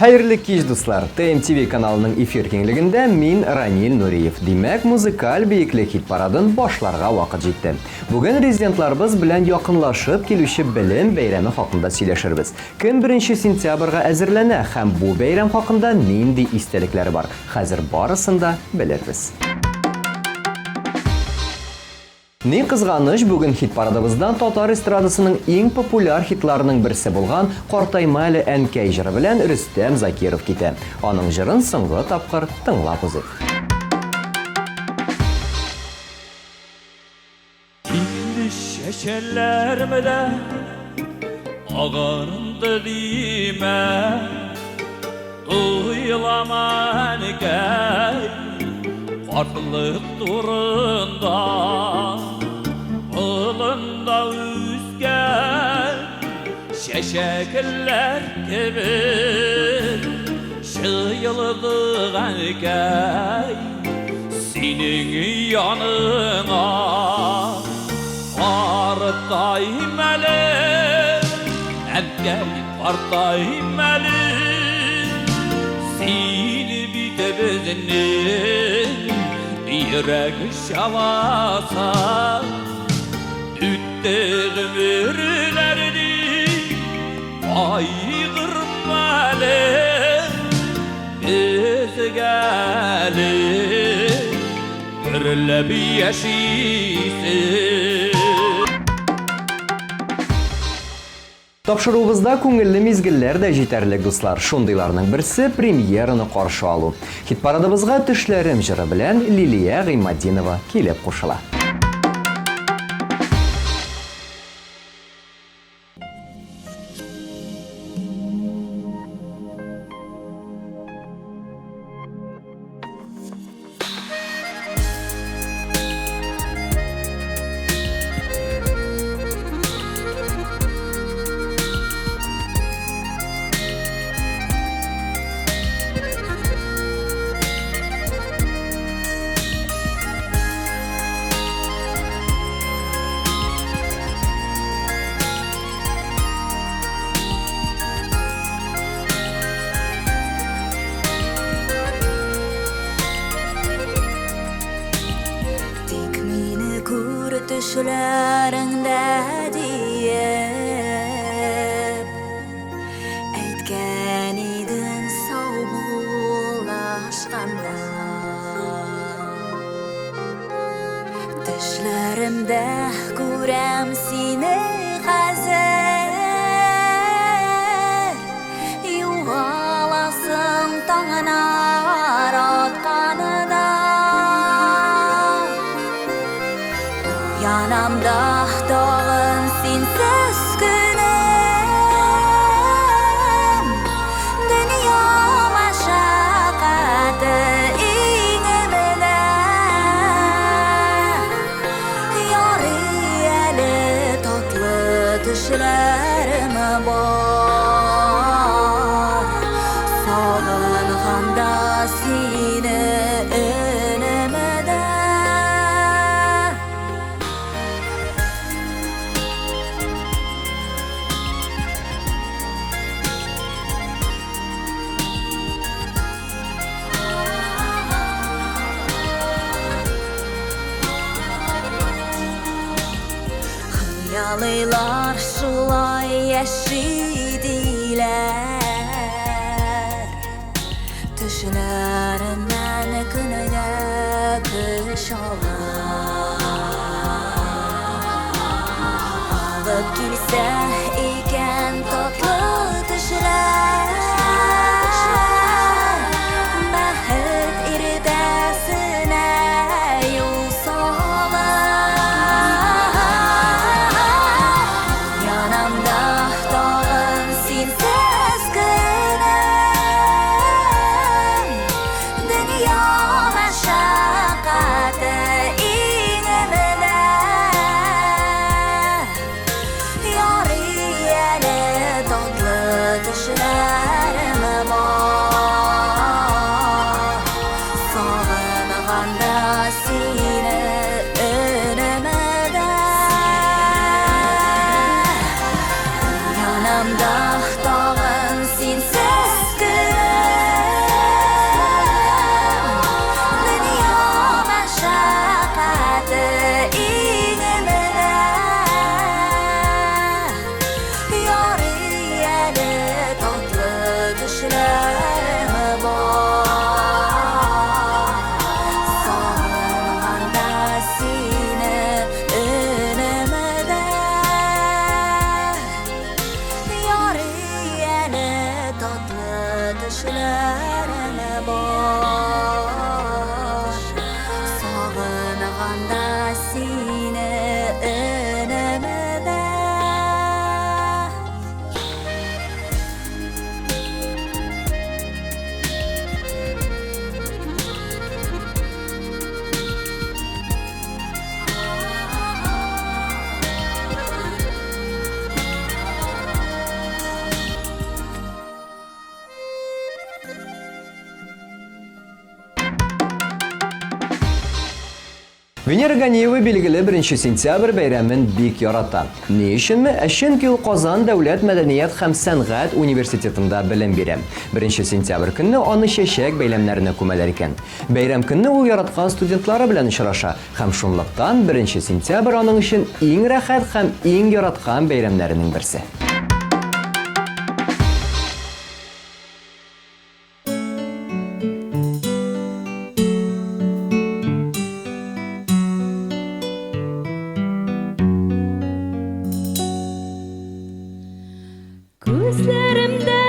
Hayırlı kech dostlar, TMTV kanalının efir kengliginde min Ранил Нуриев. Demek muzikal beyiklik hit paradın başlarga vakit жетті. Bugün rezidentlarımız bilen yakınlaşıp kelüşü bilim beyremi hakkında söyleşirbiz. Kim 1 sentyabrga әзерләнә һәм bu beyram hakkında nindi istelikleri var? Hazır barısını da bilirbiz. Ne kızgaныш bugün hit paradımızdan Tatar estradasının en popüler hitlarının birisi bulgan Qartaymalı әнкәй jırı bilen Rüstem Zakirov kite. Onun jırın соңгы tapqır тыңлап узыйк. Şekerlermede ağarındı dime Duyulaman gel farklılık durunda Olunda üzgen şeşekler gibi Şıyıldığın gel senin yanına Partaymalı, ənkəy partaymalı Seni bitibizinin yürek şavasa Üttüğüm ürülerini aygırmalı Biz gelip gürlep yaşayısın Тапшыруыбызда күңелле мизгелләр дә җитәрлек дуслар. Шундыйларның берсе премьераны каршы алу. Хит парадыбызга төшләрем җыры белән Лилия Гыймаддинова килеп кушыла. Düşlərində deyib Əydkən idin sağ bulaşqanda Düşlərimdə görəm seni xəzər Yuğalasın tağına atqanıda Yanamda dağın sensiz günüm Dünya meşakkatı iğnemine Yarı eli tatlı düşlerim var Sağınğanda seni Yalılar şulay yaşidiler Düşlerinden gününe kış olar Alıp gilse iken tatlı düşler Bəhət iridəsinə yol salar Yari Венера Ганиева билгеле 1 сентябрь бәйрәмен бик ярата. Ни өченме? Чөнки ул Казан дәүләт мәдәният һәм сәнгать университетында белем бирә. 1 сентябрь көнне аны чәчәк бәйләмнәренә күмәләр икән. Бәйрәм көнне ул яраткан студентлары белән очраша һәм шунлыктан 1 сентябрь аның өчен иң рәхәт һәм иң яраткан бәйрәмнәренең берсе. Күзләремдә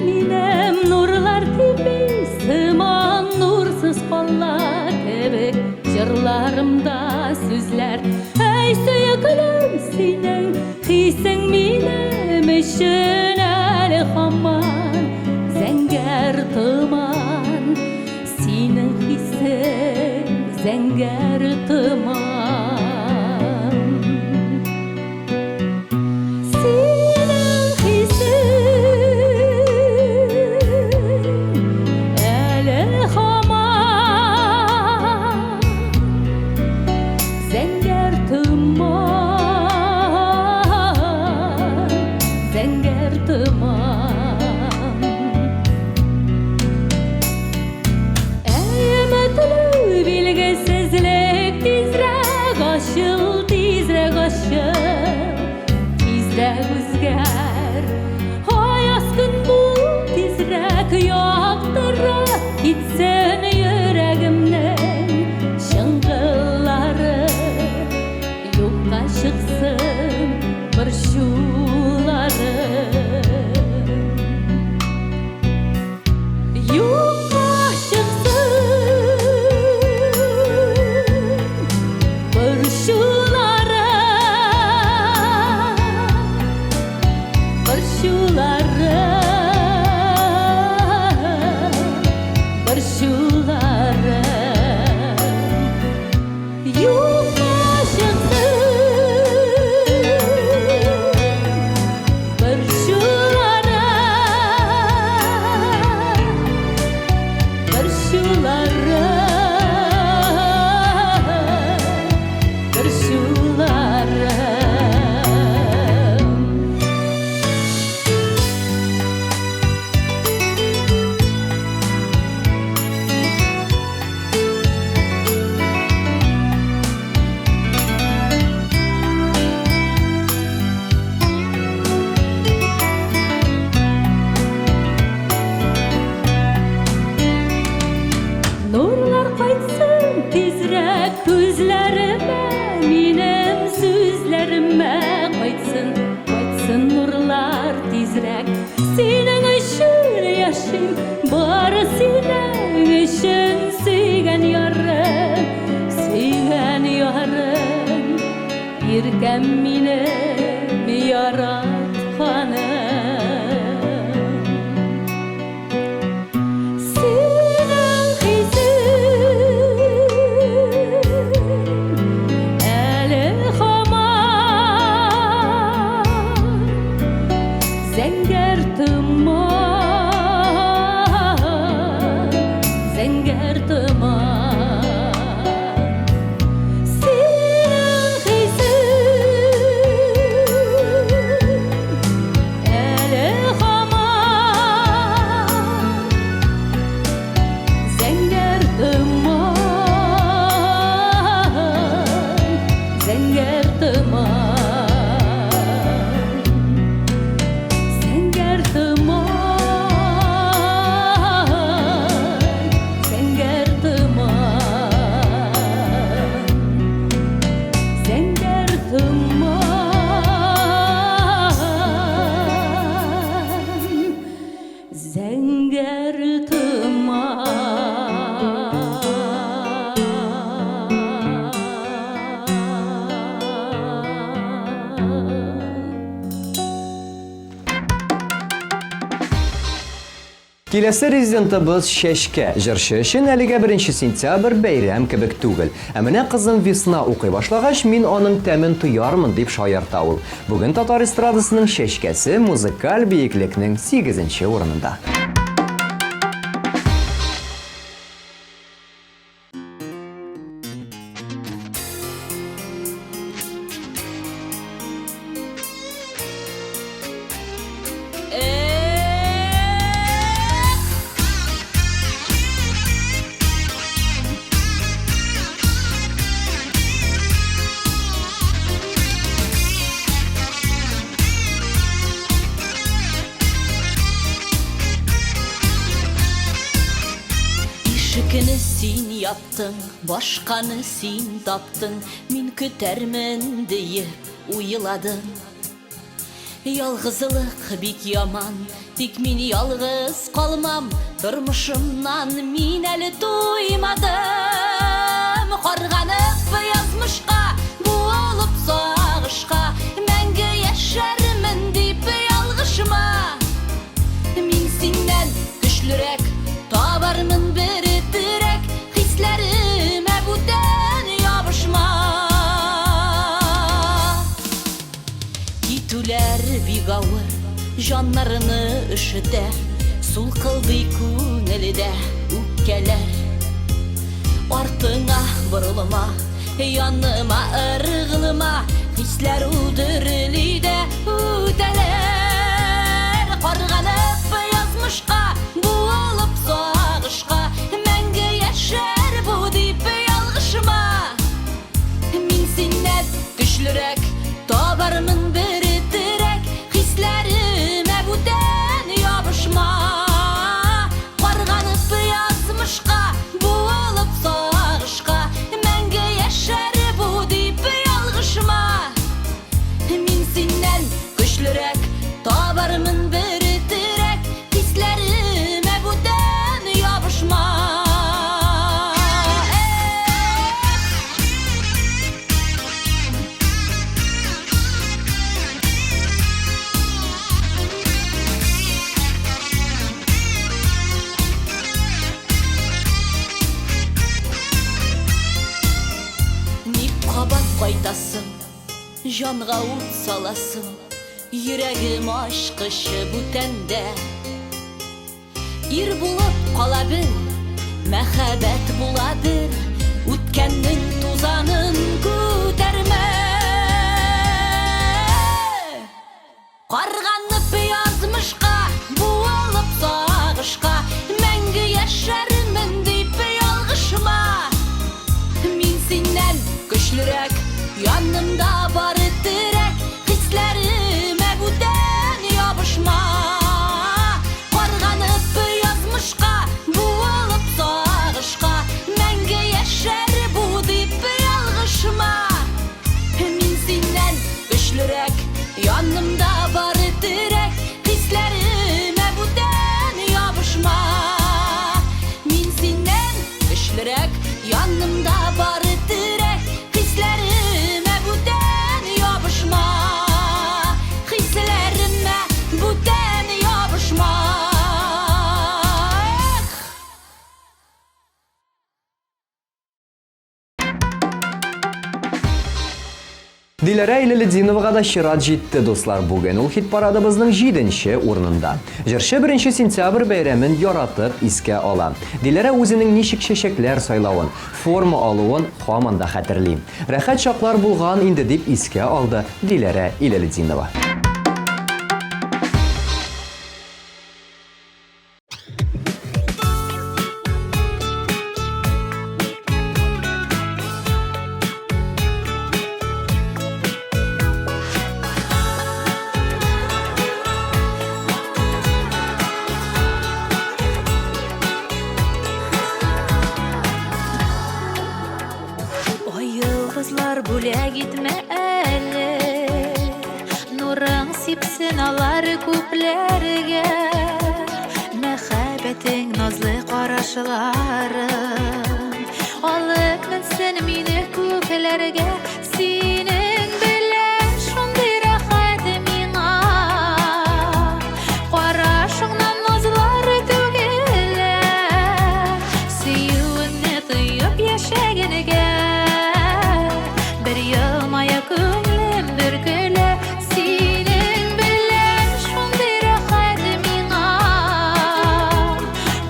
минем нурлар тиби, сыман нурсыз каллар кебек, җырларымда сүзләр. Әй сөйкелем синең, хисең минем өчен әле һаман зәңгәр томан. Синең хисең зәңгәр томан. Тизрәк үзгәр, аяз көн бу тизрәк яктырып китсен йөрәгемнең чыңгыллары, юкка чыксын борчулары. Юкка чыксын борчулары. Күзләремә, минем сүзләремә кайтсын нурлар тизрәк. Синең өчен яшим, бары синең өчен сөйгән ярым, иркәм минем яратканым. Зәңгәр томан, синең хисең әле һаман. Зәңгәр томан, зәңгәр томан. Киләсе резидентыбыз Чәчкә җырчы өчен әлегә 1 сентябрь бәйрәм кебек түгел. Ә менә кызым Весна укый башлагач, мин аның тәмен туярмын дип шаярта ул. Бүген татар эстрадасының Чәчкәсе музыкаль биеклекнең 8-нче урынында. Син яптың, башканы син таптың, мин көтәрмен диеп уйладым. Ялгызлык бик яман, тик мин ялгыз калмам, тормышымнан мин әле туймадым. Карганып язмышка, буылып сагышка, мәңге яшәрмен дип ялгышма. Мин синнән көчлерәк, табармын бер терәк, хисләремә бүтән ябышма. Китүләр бик авыр, җаннарны өшетә, сулкылдый күңелдә үпкәләр. Артыңа борылма, яныма ыргылма, хисләр үдерли дә үтәләр. Карганып язмышка, буылып сагышка, мәңге яшәр бу дип ялгышма. Мин синнән көчлерәк, табармын бер терәк, хисләремә бүтән ябышма. Карганып язмышка, буылып сагышка, мәңге яшәр бу дип ялгышма. Мин синнән көчлерәк, табармын бер терәк, хисләремә бүтән ябышма. Ник кабат кайтасың, җанга ут саласың, йөрәгем ачкычы бүтәндә. Ир булып кала бел, мәхәббәт буладыр, үткәннең тузанын күтәрмә. Карганып язмышка, буылып сагышка, мәңге яшәрмен дип ялгышма. Мин синнән көчлерәк, янымда бары терәк, хисләремә бүтән ябышма. Карганып язмышка, буылып сагышка, мәңге яшәр бу дип ялгышма. Мин синнән көчлерәк, янымда бары терәк, хисләремә бүтән ябышма. Мин синнән көчлерәк, янымда бары терәк, хисләремә бүтән ябышма. Хисләремә бүтән ябышма. Диләрә Илелединовага да чират җитте, дуслар. Бүген ул хит парадыбызның 7нче урынында. Җырчы 1 сентябрь бәйрәмен яратып искә ала. Диләрә үзенең ничек чәчәкләр сайлавын, форма алуын һаман да хәтерли. Рәхәт чаклар булган инде дип искә алды Диләрә Илелединова. Йылдызлар бүләк итмә әле, нурың сипсен алар күпләргә. Мәхәббәтең назлы карашларың, алып менсен мине күкләргә. Синең белән шундый рәхәт миңа, карашыңнан назлар түгеләр. Сөюеңне тоеп яшәгәнгә, bir yılmaya күңлем бөркелә. Синең белән шундый рәхәт миңа,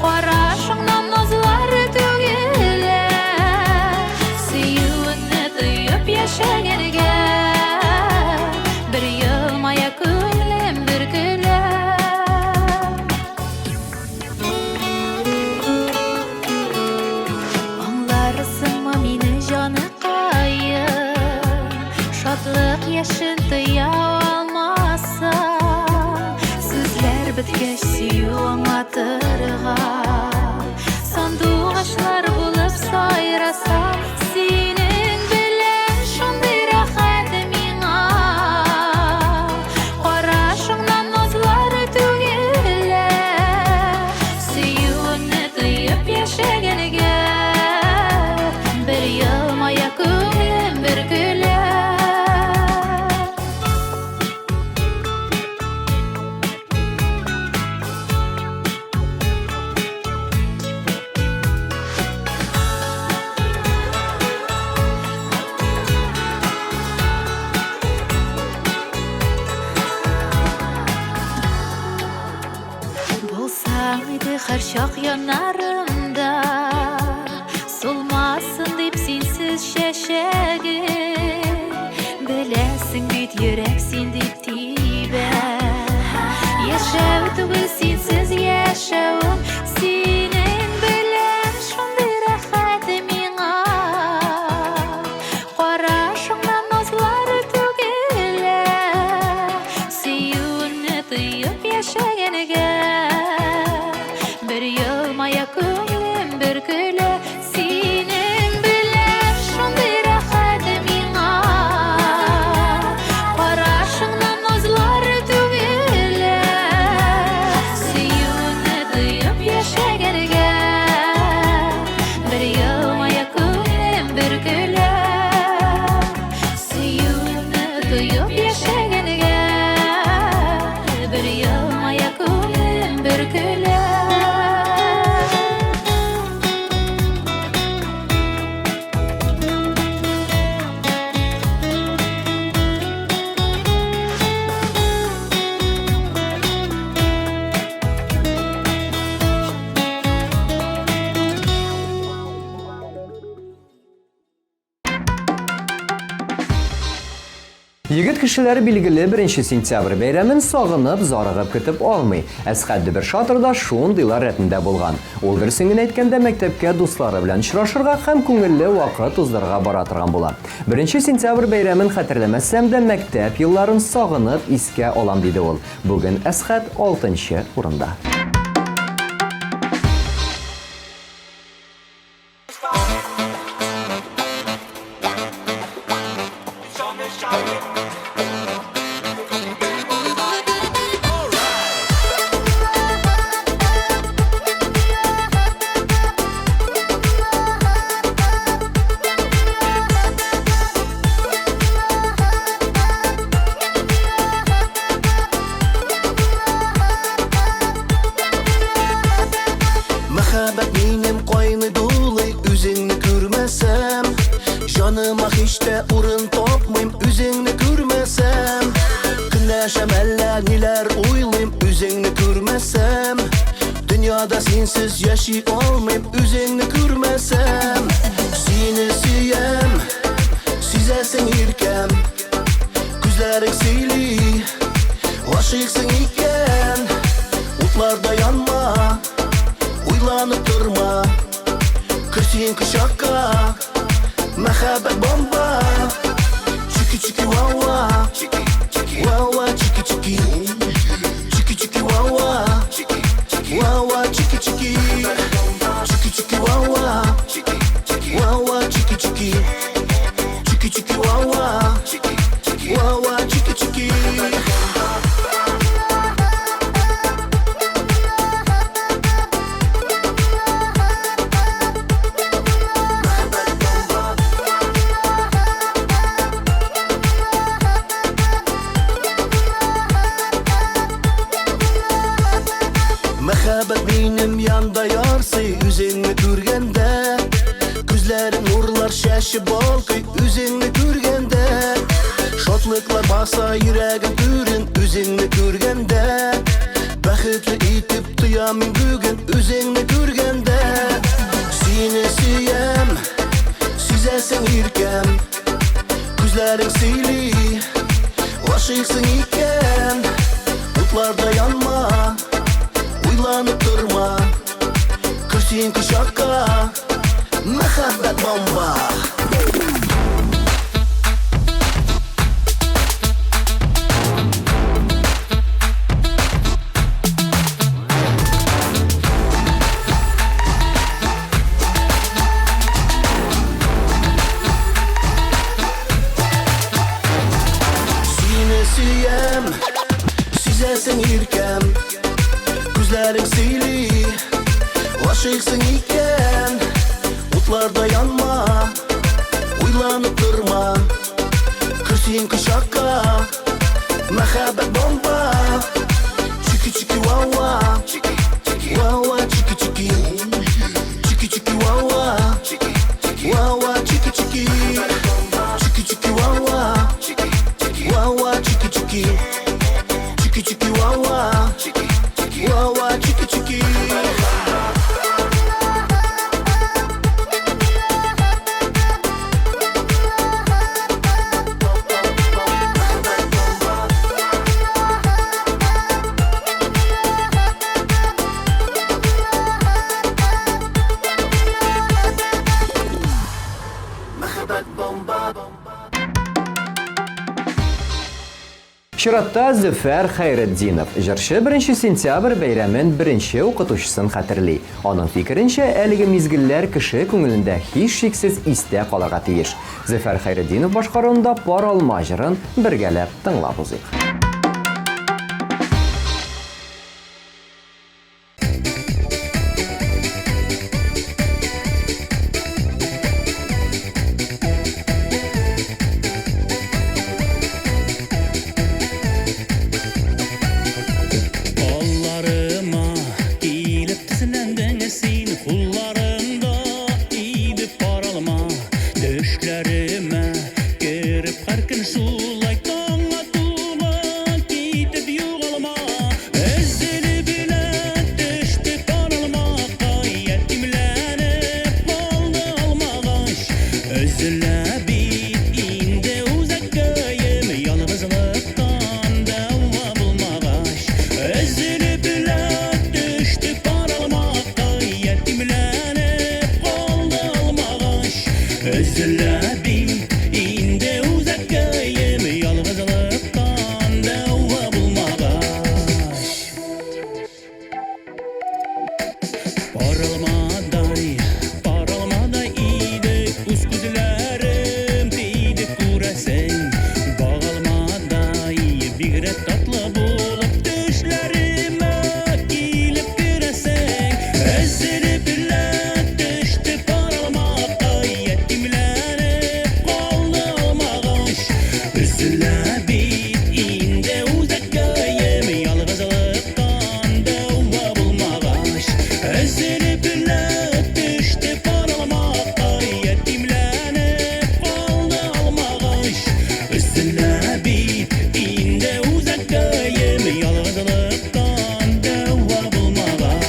карашыңнан назлар түгеләр. Сөюеңне тоеп яшәгәнгә, bir yılmaya күңлем бөркелә. Аңларсыңмы мине җаныкаем, шатлык яшен тыя алмаса. Сүзләр беткәч сөю аңлатырга, сандугачлар булып Kırşak yanarımda solmasın deyip sensiz şeşegim Bilesin büyüt yürek sen deyip tibe Yaşav tügül sensiz yaşavım Senin bilen şunday rahat mina Qarashыңнан nazlar tügüle Suyunu duyup yaşaganiga Bir yılmaya ko'nglim bir küle Senin bilen şunday rahat mina Qarashыңнан nazlar tügüle Suyunu duyup yaşaganiga Bir yılmaya ko'nglim bir küle Suyunu duyup yaşaganiga Bir yılmaya ko'nglim bir küle Yigit kişileri bilgili 1 sentyabr beyramın sağınıp, zarıgıp kütüp olmay. Esqaddi bir şatırda şundaylar retinde bulgan. Ol birisinin aytkanda mektepke dostları bilen uchrashirga hem ko'ngilli vaqt o'zlarga baratırgan bola. 1 sentyabr beyramın xatirlamasam da mektep yılların sağınıp iske olam dedi ol. Bugün Esqad 6. o'rinda. Мәхәббәт минем кайны дулый, үзеңне күрмәсәм Җаныма һич тә урын тапмыйм, үзеңне күрмәсәм Көнләшәм әллә ниләр уйлыйм, үзеңне күрмәсәм Дөньяда синсез яши алмыйм, үзеңне күрмәсәм Сине сөям, сизәсең иркәм Күзләрең сөйли, гашыйксың икән Утларда янма Уйланып тұрма, кірсең құшаққа Мәхәббәт бомба Чики-чики вау-ва Вау-ва чики-чики Чики-чики вау-ва Вау-ва чики-чики Чики-чики вау-ва Вау-ва чики-чики Чики-чики вау-ва Вау-ва чики-чики Мәхәббәт минем янда ярсый, үзеңне күргәндә Күзләрең нурлар шәшеп балкый, үзеңне күргәндә Шатлыклар баса йөрәгем түрен, үзеңне күргәндә Бәхетле итеп тоям мин бүген, үзеңне күргәндә Сине сөям, сизәсең иркәм Күзләрең сөйли, гашыйксың икән Утларда янма Уйланып тұрма, кірсең құшаққа Мәхәббәт бомба Сине сөям, сизәсең иркәм Күзләрең сөйли, гашыйксың икән Утларда янма, уйланып тұрма Кірсең құшаққа Мәхәббәт бомба Чики-чики вау-ва Вау-ва чики-чики Чики-чики вау-ва Вау-ва чики-чики Чики-чики вау-ва Вау-ва чики-чики Чики-чики вау-ва Вау-ва чики-чики Чиратта Зөфәр Хайретдинов, җырчы 1 сентябрь бәйрәмен 1 укытучысын хәтерли. Аның фикеренчә, әлеге мизгелләр кеше күңелендә һич шиксез истә калырга тиеш. Зөфәр Хайретдинов башкаруында Пар алма җырын бергәләп тыңлап узыйк. Kollarıma giyilip tizlendin sen, kullarımda idip paralma, düşlerime girip karkın sulay tağla tuğla gidip yuğalma, özünü bile düştü paralma, yetimlenip kaldı almağaş, özüle bit indi uzak köyüm, yalnızlıktan deva bulmağaş, özünü bile düştü paralmakta, yetimlenip kaldı almağaş, özüle bit indi uzak köyüm, yalnızlıktan deva bulmağaş. Paralmaday idik üsküdülerim, teydik kuresen, bağalmaday bigre tatlı bulup düşlerime gelip giresen, özünü bile düştü paralmakta, yetimlenip kaldı almağaş, özüle bit indi uzak köyüm, yalnızlıktan deva bulmağaş, özünü bile düştü paralmakta, yetimlenip kaldı almağaş, özüle bit indi uzak köyüm, yalnızlıktan deva bulmağaş.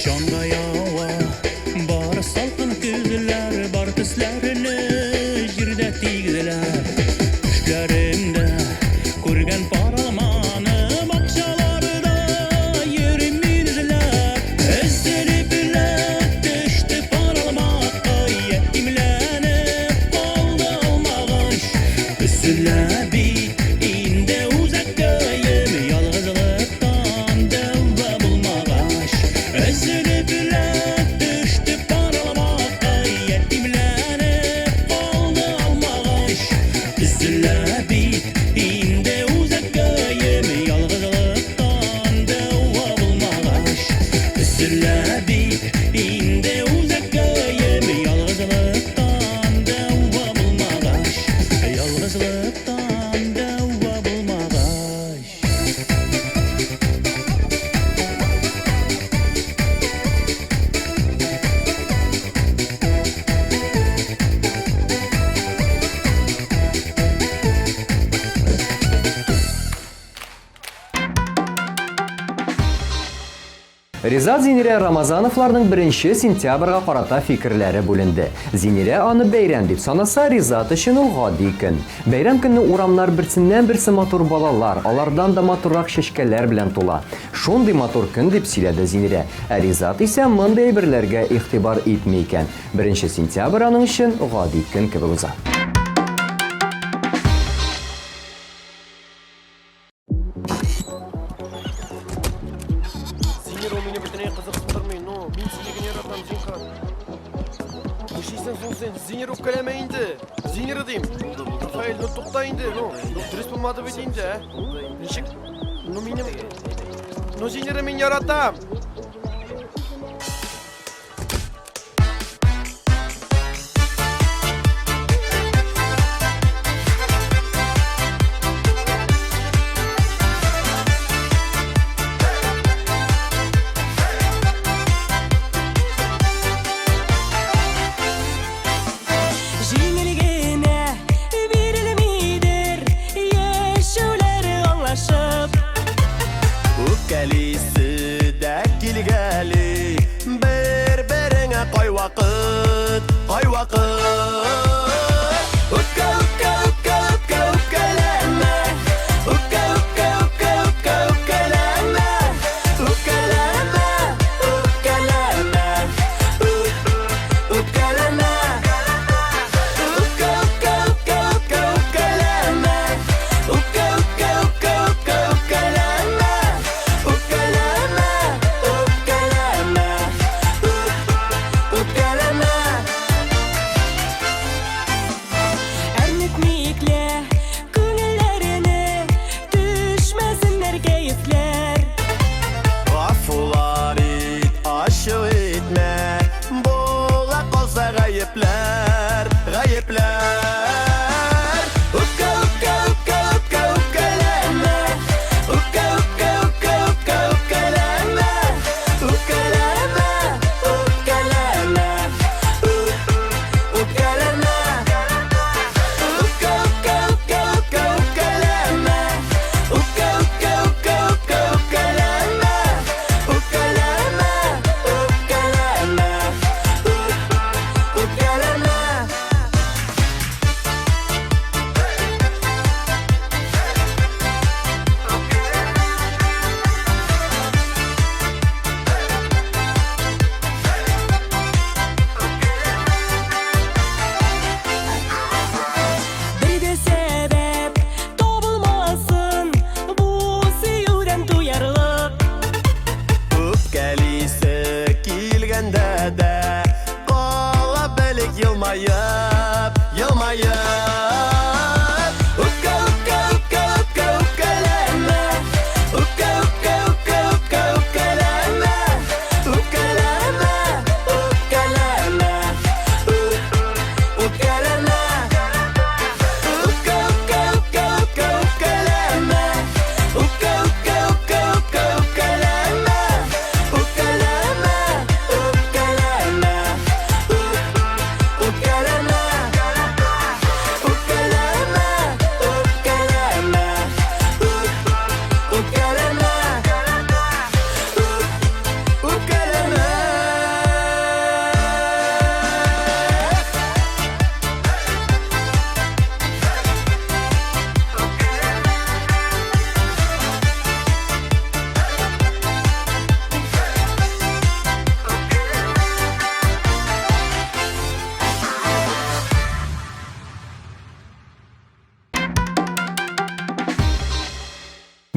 Şonda yava, bar salqın küzlər, bar tüslərini jirdə tigdilər. Düşlərimdə kurgan paralmanı, bakşalarda yürüm izlər. Özünü bile düştü paralmakta, yetimlenip kaldı almağaş, özüle bit indi uzak köyüm, yalnızlıktan deva bulmağaş, özünü bile düştü paralmakta, yetimlenip kaldı almağaş, özüle bit indi uzak köyüm, yalnızlıktan deva bulmağaş, özüle bit indi uzak köyüm, yalnızlıktan deva bulmağaş, yalnızlıktan deva bulmağaş. Ризат Зинирә Рамазановларның 1 сентябрьгә карата фикерләре бүленде. Зинирә аны бәйрәм дип санаса, Ризат өчен ул гади көн. Бәйрәм көнне урамнар берсеннән-берсе матур балалар, алардан да матуррак чәчкәләр белән тула. Шундый матур көн дип сөйләде Зинирә. Ә Ризат исә мондый әйберләргә игътибар итми икән. 1 сентябрь аның өчен гади көн кебек уза. Зинер, у меня бөтенләй кызыксындырмый, но мин сине генә яратам, Зинхан. Ушисен соң сен, Зинер үпкәләмә инде. Зинер дим. Рафаэль, ну тукта инде, ну. Дөрес булмады бит инде, ә? Ничек? Ну минем... Ну Зинерне мин яратам. Үпкәләмә, үпкә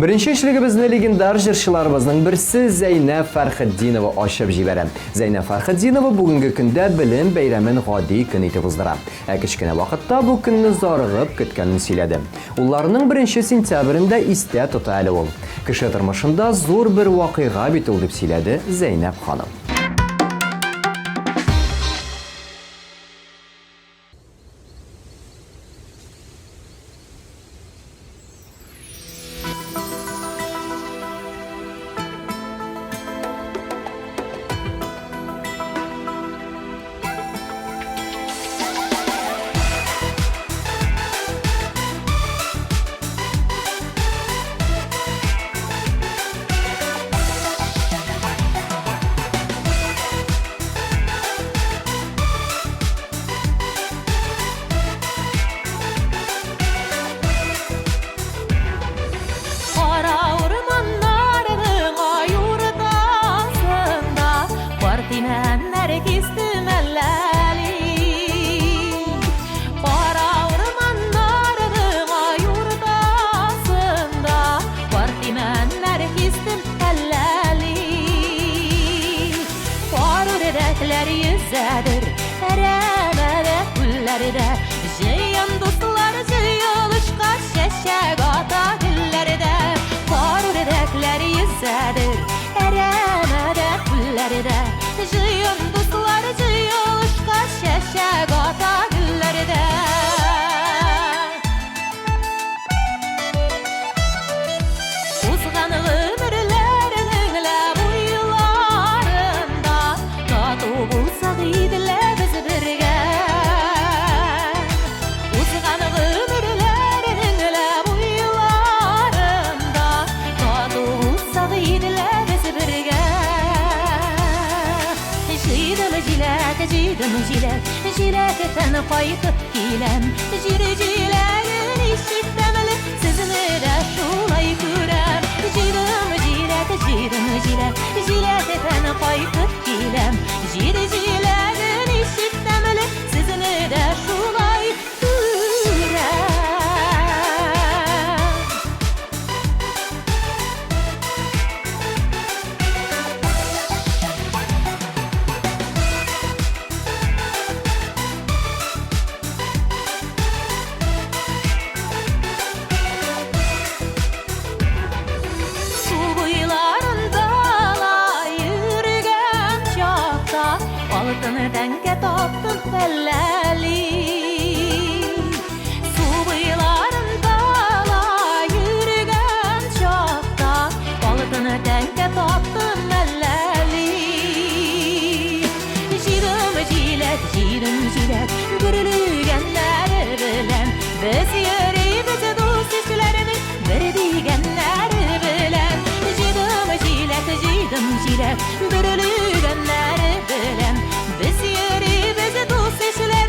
Birinchi işligimizni legendar jırçılarımızның birisi Zeynep Farxiddinova açıp jibere. Zeynep Farxiddinova bugungi kunda bilim bayramın g'odiy kun etib uzdira. Kichkina vaqtda bu kunni zorig'ib kutganini söyledi. Ularning 1 sentyabrında esda tutali ol. Kishi turmushida zo'r bir voqea bitildi deb söyledi Zeynep xonim. Jeyyan dostlar jeyalışqa şəşəq ata güllərdə Qarurədəklər yüzədir ərəmədək güllərdə Jeyyan dostlar jeyalışqa şəşəq ata güllərdə Uzğan ömürlərində bu yıllarında Qatu bulsaq idilər biz birgə Jiləkətən qayıtıb kiləm Jiri-jiləyin işitdəməli Sizni də şulay görəm Jiləkətən qayıtıb kiləm Jiri-jiləyin işitdəməli Sizni də şulay görəm Dəngə tapdım fəlləli Su bıylarında la yürügən çaqda Balıqını dəngə tapdım məlləli Jirim jilət Bürülügənləri bilən Biz yürüyübüz dost işlərinin Bir digənləri bilən Jirim jilət Bürülügənləri bilən Biz yürüyübüz dost işlərinin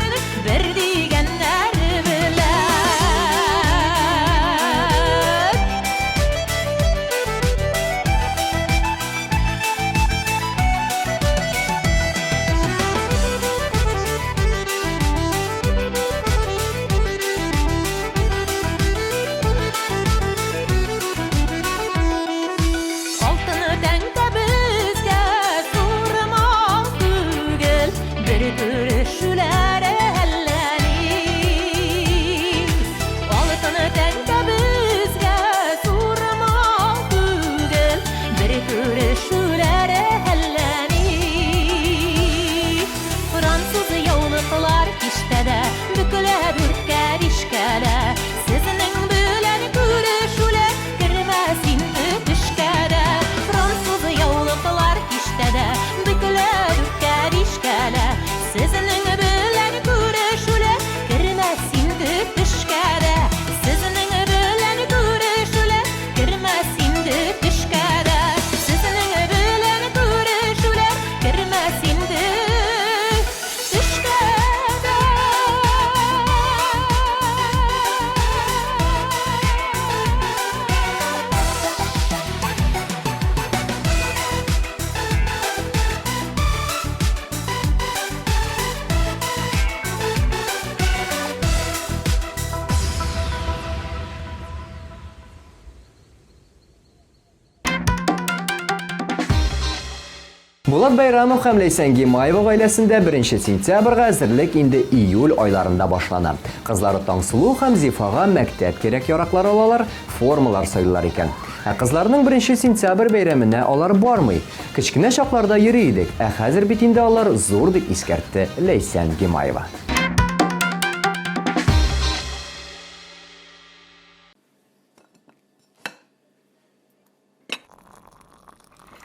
Булат Байрамов һәм Ләйсән Гимаева гаиләсендә 1 сентябрьгә әзерлек инде июль айларында башлана. Кызлары Таңсылу һәм Зифага мәктәп кирәк-яраклар алалар, формалар сайлар икән. Ә кызларның 1 сентябрь бәйрәменә алар бармый. Кечкенә чакларда йөри идек, ә хәзер бит инде алар зур дип искәртте Ләйсән Гимаева.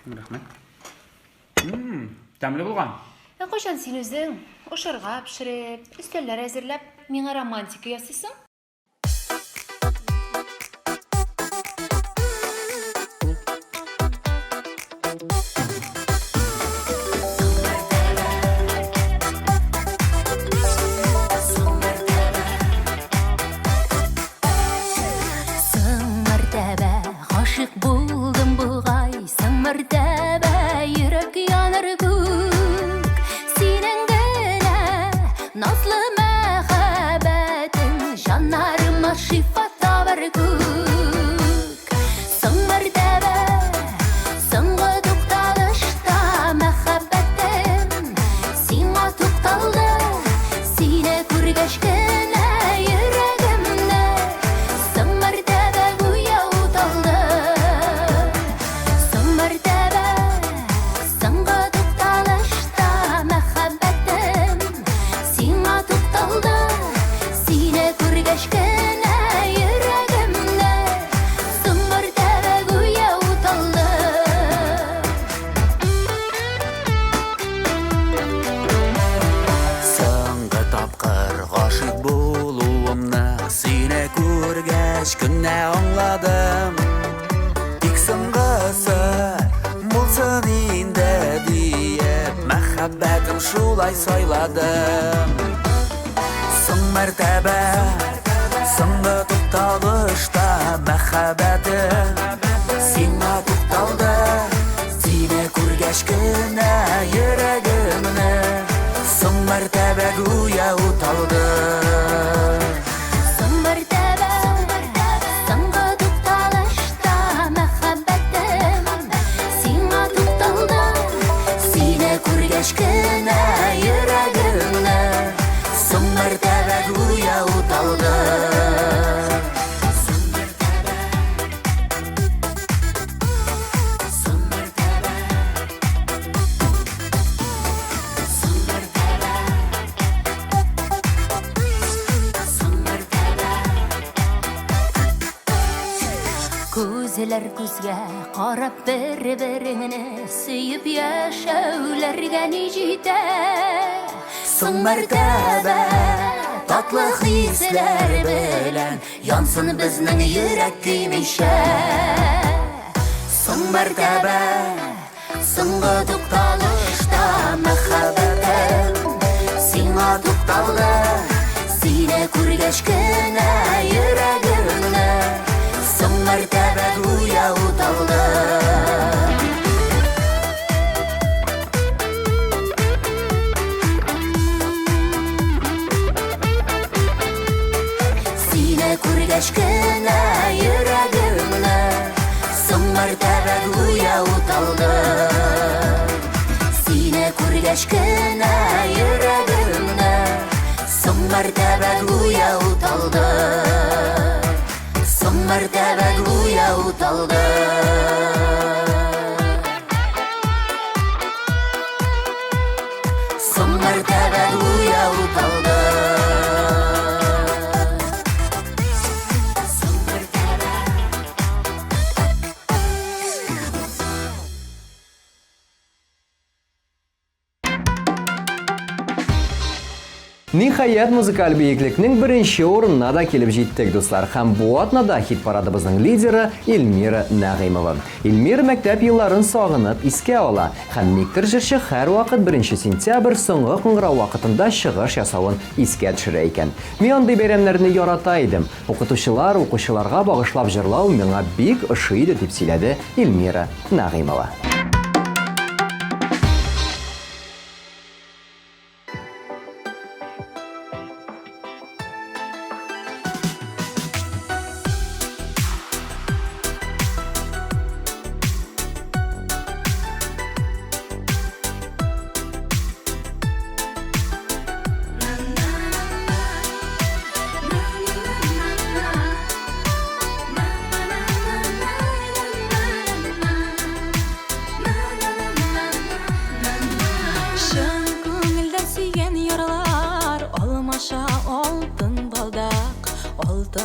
Рәхмәт. Тәмле булган. Кайчан син үзең ашарга пешереп, өстәлләр әзерләп, миңа романтика ясыйсың? Соң мәртәбә гашык булдым бугай, соң мәртәбә йөрәк яныр күк. Синең генә назлы мәхәббәтең җаннарыма шифа табар күк. Соң мәртәбә соңгы тукталышта мәхәббәтем сиңа тукталды, сине күргәч кенә йөрәгемдә соң мәртәбә гүя уталды. Соң мәртәбә соңгы тукталышта мәхәббәтем сиңа тукталды, сине күргәч кенә йөрәгемдә соң мәртәбә гүя уталды. Соңгы тапкыр гашык булуымны сине күргәч кенә аңладым. Тик соңгысы булсын инде диеп мәхәббәтем шулай сайладым. Соң мәртәбә соңгы тукталышта мәхәббәтем сиңа тукталды, сине күргәч кенә йөрәгемне соң мәртәбә гүя уталды. Соң мәртәбә соңгы тукталышта мәхәббәтем сиңа тукталды, сине күргәч кенә йөрәгемне соң мәртәбә гүя уталды. Күзләр күзгә карап бер-береңне сөеп яшәүләргә ни җитә. Соң мәртәбә татлы хисләр белән янсын безнең йөрәк көймичә. Соң мәртәбә соңгы тукталышта мәхәббәтем сиңа тукталды, сине күргәч кенә йөрәгемне соң мәртәбә гүя уталды. Сине күргәч кенә йөрәгемне соң мәртәбә гүя уталды. Сине күргәч кенә йөрәгемне соң мәртәбә гүя уталды. Соң мәртәбә гүя уталды. Соң мәртәбә гүя уталды. Ниһаять, музыкаль биеклекнең 1нче урынына да килеп җиттек, дуслар. Һәм бу атнада хит парадыбызның лидеры Илмира Нәгыймова. Илмира мәктәп елларын сагынып искә ала һәм никтер җырчы һәр вакыт 1 сентябрь соңгы кыңгырау вакытында чыгыш ясавын искә төшерә икән. Мин андый бәйрәмнәрне ярата идем. Укытучылар, укучыларга багышлап җырлау миңа бик ошый иде, дип сөйләде Илмира Нәгыймова.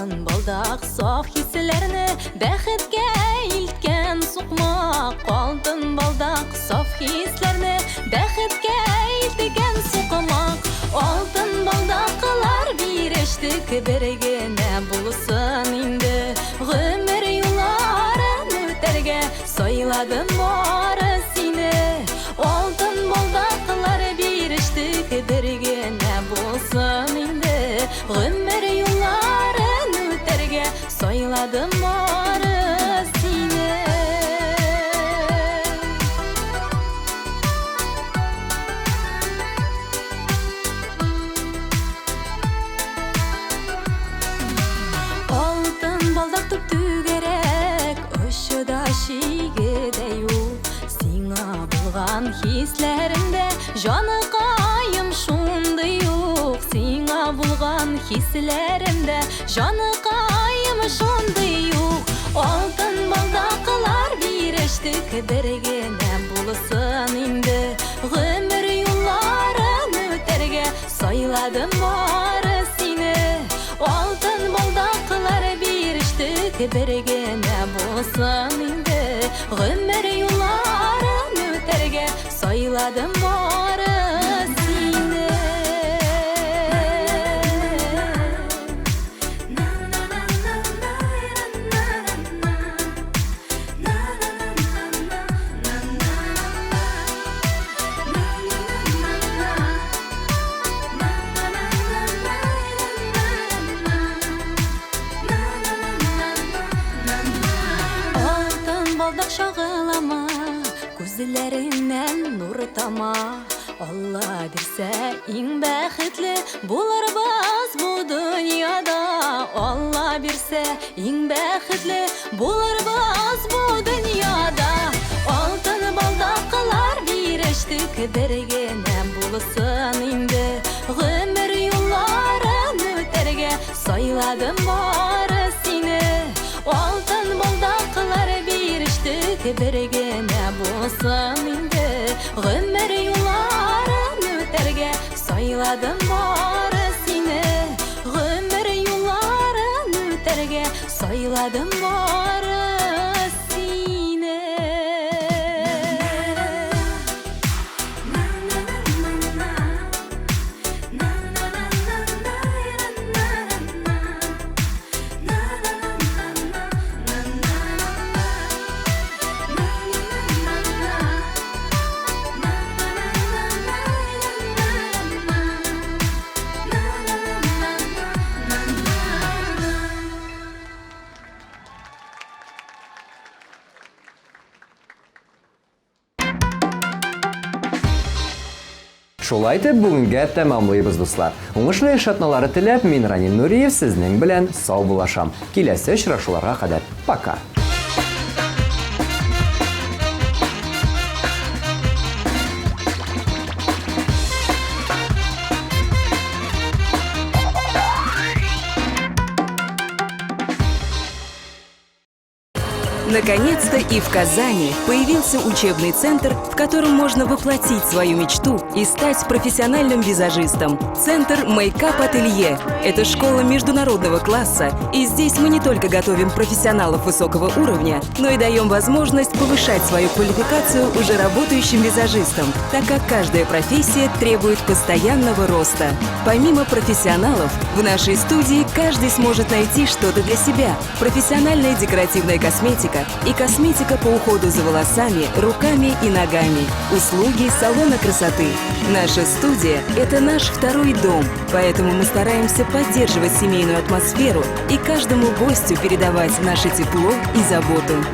Алтын балдак саф хисләрне бәхеткә илткән сукмак. Алтын балдак саф хисләрне бәхеткә илткән сукмак. Алтын балдаклар бирештек бер генә булсын инде. Гомер юлларын үтәргә сайладым бары сине. Алтын балдаклар бирештек бер генә булсын инде. Гомер юлларын үтәргә сайладым бары сине. Алтын балдак туп түгәрәк, очыда шигедә юк. Сиңа булган хисләремдә җаныкаем шундый юк. Сиңа булган хисләремдә җаныкаем шундый юк. Алтын балдаклар бирештек бер генә булсын инде. Гомер юлларын үтәргә сайладым бары сине. Алтын балдаклар бирештек бер генә булсын инде. Гомер юлларын үтәргә сайладым бары сине. Алтын балдак шагылама, күзләреннән нур тама. Алла бирсә иң бәхетле булырбыз бу дөньяда. Алла бирсә иң бәхетле булырбыз бу дөньяда. Алтын балдаклар бирештек бер генә булсын инде. Гомер юлларын үтәргә сайладым бары сине. Алтын балдаклар бирештек бер генә булсын инде. Гомер юлларын үтәргә сайладым бары сине. Гомер юлларын үтәргә сайладым бары сине. Шулай итеп, бүгенгә тәмамлыйбыз, дуслар. Уңышлы эш атналары теләп, мин Ранил Нуриев сезнең белән сау булашам. Киләсе очрашуларга кадәр. Пока. Наконец-то и в Казани появился учебный центр, в котором можно воплотить свою мечту и стать профессиональным визажистом. Центр «Мейкап-ателье» — это школа международного класса, и здесь мы не только готовим профессионалов высокого уровня, но и даем возможность повышать свою квалификацию уже работающим визажистам, так как каждая профессия требует постоянного роста. Помимо профессионалов, в нашей студии каждый сможет найти что-то для себя. Профессиональная декоративная косметика и косметика по уходу за волосами, руками и ногами. Услуги салона красоты. Наша студия – это наш второй дом, поэтому мы стараемся поддерживать семейную атмосферу и каждому гостю передавать наше тепло и заботу.